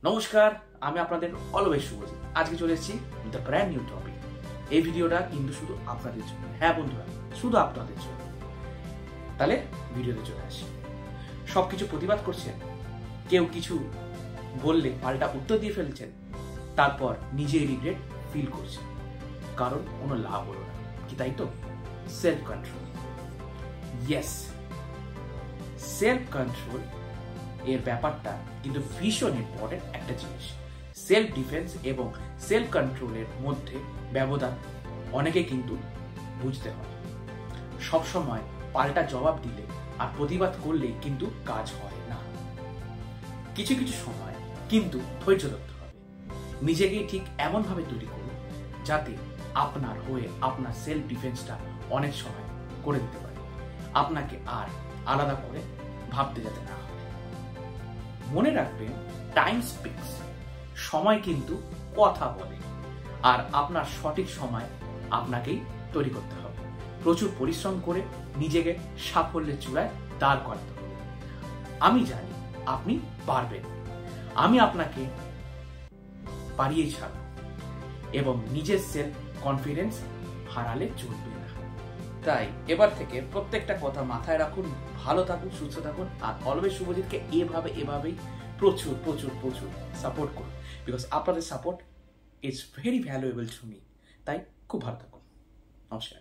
নমস্কার, আমি আপনাদের অলওয়েজ শুভজিৎ। আজকে চলে এসেছি দ্য ব্র্যান্ড নিউ টপিক। এই ভিডিওটা কিন্তু শুধু আপনাদের জন্য। হ্যাঁ বন্ধুরা, শুধু আপনাদের জন্য। তাহলে ভিডিওতে চলে আসি। সবকিছু প্রতিবাদ করছেন, কেউ কিছু বললে পাল্টা উত্তর দিয়ে ফেলছেন, তারপর নিজেই রিগ্রেট ফিল করছেন, কারণ কোনো লাভ হলো না। কি তাই তো? Self control. Yes, self control এর ব্যাপারটা কিন্তু ভীষণ ইম্পর্টেন্ট একটা জিনিস। সেলফ ডিফেন্স এবং সেলফ কন্ট্রোলের মধ্যে ব্যবধান অনেকে কিন্তু বুঝতে হয়। সবসময় পাল্টা জবাব দিলে আর প্রতিবাদ করলে কিন্তু কাজ হয় না। কিছু কিছু সময় কিন্তু ধৈর্য ধরতে হবে। নিজেকেই ঠিক এমন ভাবে তৈরি করুন যাতে আপনার হয়ে আপনার সেলফ ডিফেন্সটা অনেক সময় করে দিতে পারে, আপনাকে আর আলাদা করে ভাবতে যাতে না হয়। মনে রাখবেন, টাইম স্পিক্স। সময় কিন্তু কথা বলে, আর আপনার সঠিক সময় আপনাকেই তৈরি করতে হবে। প্রচুর পরিশ্রম করে নিজেকে সাফল্যের চূড়ায় দাঁড় করাতে হবে। আমি জানি আপনি পারবেন। আমি আপনাকে পারিয়েই ছাড়ব, এবং নিজের সেলফ কনফিডেন্স হারালে চলবে না। তাই এবার থেকে প্রত্যেকটা কথা মাথায় রাখুন, ভালো থাকুন, সুস্থ থাকুন, আর অলওয়েজ শুভজিৎকে এভাবেই প্রচুর প্রচুর প্রচুর সাপোর্ট করুন, বিকজ আপনাদের support is very valuable to me. তাই খুব ভালো থাকুন। নমস্কার।